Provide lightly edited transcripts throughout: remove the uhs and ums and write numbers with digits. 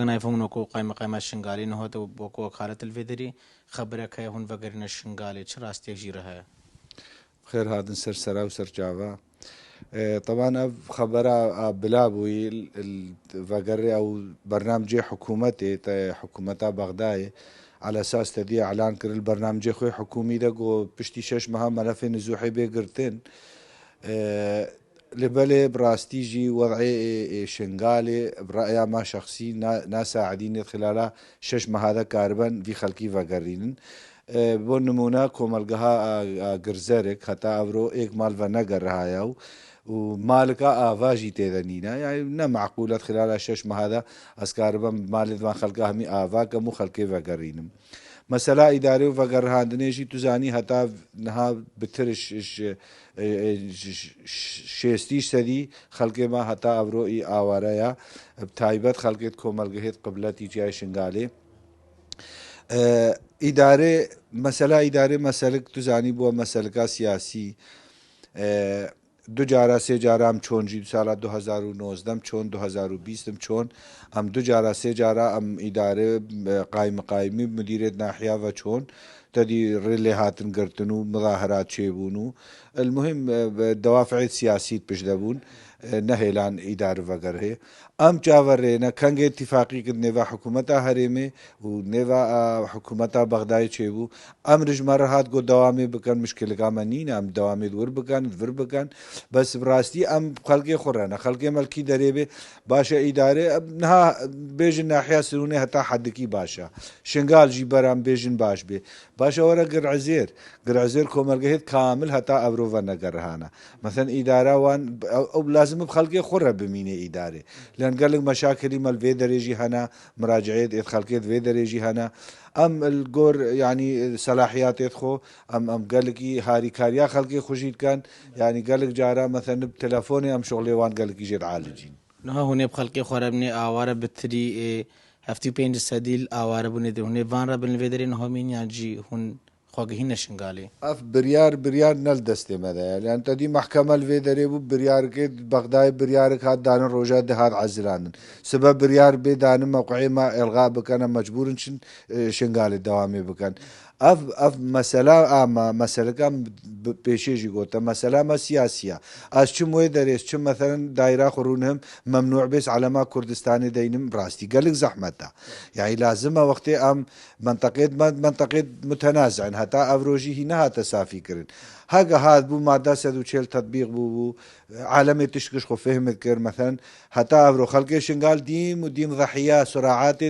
نایفون وەکو قایمە شنگالی نەهاتەوە وەکو وەکالەت الفێدەری خبرێک هەیە هون بەگەرنە شنگالێ چ ڕاستێژیرە هەیە خير هذا سر سرا وسر جافا. طبعا خبر بلا بوي فقري او برنامج حكومتي حكومتا بغداد على اساس تدي اعلان كر البرنامج خوي حكومي دقو بشتي شش مها ملف نزوحي بقرتين لبلي براستيجي وضعي شنغالي برأيا ما شخصي ناس عادين خلال شش مهذا كاربن في خلقي فقرين بۆ نمونە کۆمەلگەها گرزەرێک هەتا ئەڤرۆ ئێک مال بە نەگەڕهایە و مالکە ئاواژی تێدەنینە یای نەمعقولەت خلالە شش مەهادا ئەسکار بەم مالێتوان خەلکە هەمی ئاواکەم و خەڵکێ بەگەڕینم مەسەلا ئیدارێ و بەگەڕهاندنێژی توزانی هەتا نها بترش شێستیش سەدی خەڵکێمە هەتا ئەڤرۆئی ئاوارەیە تایبەت خەڵکێت کۆمەلگەهێت قبلەتی جیای شنگالێ إدارة مسألة تزانی بووە مەسەلەکە سیاسی دو جارە سێ جارام چۆن جی ساڵە 2019 چۆن 2020 چۆن ئەم دو جارە سێ جارە ئەم ئیدارە قایمی مدیرێت ناحیاوە چۆن تدي ريلي هاتن قرتن ومظاهرات شيبون المهم دوافع سياسية بجدبون نهيلان إدارة وغيره أم جاورينا كان اتفاقي كد نيفا حكومتا هرمي ونيفا حكومتا بغداد شيبو أم رجمار هات قو دوامي بكن مشكلة كامنين أم دوامي دور بكن بس براستي أم خلقي خورانا خلقي ملكي دريبه باشا إدارة نها بيجن ناحية سروني حتى حدكي باشا شنغال جي برام بيجن باش بي باشا ورا قرعزير كومرقهيد كامل حتى أبروفا نقرهانا مثلا إدارة وان أو لازم بخلقي خورة بميني إدارة لأن قال لك مشاكل مال في درجي هنا مراجعات خلقيت في درجي هنا أم الجور يعني صلاحيات يدخو أم قال لك هاري كاريا خلقي خشيت كان يعني قال لك جارا مثلا بتلفوني أم شغلي وان قال لك يجي عالجين نها هون بخلقي خرابني آوارة بتري هفتي بينج سديل آوارة بني ده هون فان ربنا الفيدري نها مين يجي هون خواجهين شنغالي اف بريار نل دستي ماذا لان تدي محكمه الفيدري بريار كد بغداد بريار كاد دان روجا دهار عزلان سبب بريار بدان موقعي ما الغاء بكن مجبور شنغالي دوامي بكن اف مسألة كم بيشيجي قوتا مسألة ما سياسية از چه موي دريس چه مثلا دايرة خرونهم ممنوع بس على ما كردستاني دينم براستي قالك زحمتها يعني لازم وقتي ام منطقة متنازع هتا افروجي هنا هتا سافي كرن هاگه هاد بو ماده 140 تطبيق بو عالمي تشكش خو فهمت كر مثلا حتى افرو خلق شنغال ديم ضحيه صراعات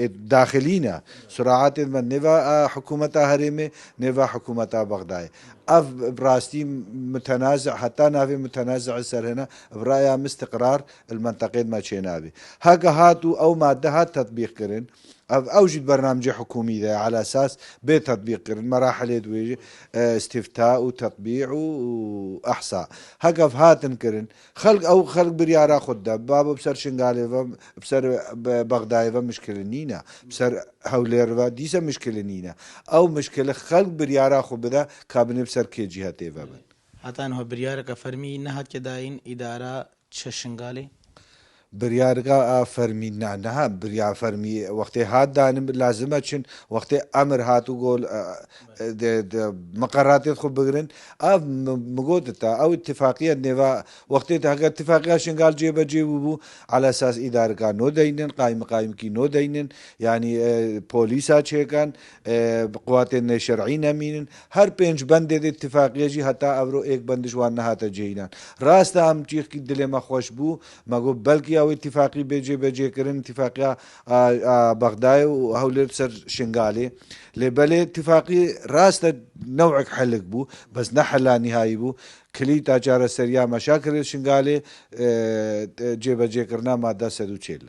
داخلينا صراعات من نيفا حكومتها هرمي نيفا حكومتها بغداد اف براستي متنازع حتى نافي متنازع سر هنا برايا مستقرار المنطقه ما تشينابي هاگه هاتو او ماده هات تطبيق كرن أوجد برنامج حكومي ذا على أساس بتطبيق مراحل دويج استفتاء وتطبيع وإحصاء هقف هاتن كرن خلق بريارا خدا بابا بسر شنغالي بسر بغداد مشكلة نينا بسر هولير ديسا مشكلة نينا أو مشكلة خلق بريارا خدا كابن بسر كي جهتي فبن حتى أنه بريارا كفرمي نهات كداين إدارة شنغالي بريارقا فرمي نعنها بريار فرمي وقت هاد دانم لازمه چن وقت امر هاتو قول مقررات يدخل بقرن مقودتا او اتفاقيه نيفا وقت اتفاقيه شنقال جيبو على اساس اداره نو دينن قايم كي نو دينن يعني بوليسا كان قوات شرعيه مين هر بنج بند اتفاقيه جي حتى ابرو ایک بندش وان هاتا جينان راست هم چيخ کی دل ما خوش بو مگو بلکي او اتفاقي بيجي كرن اتفاقية بغداد وهولير سر شنغالي لبلي اتفاقي راست نوعك حلق بو بس نحلا نهائي بو كلي تاجار سريا مشاكل شنغالي جيبا كرنا مادة 140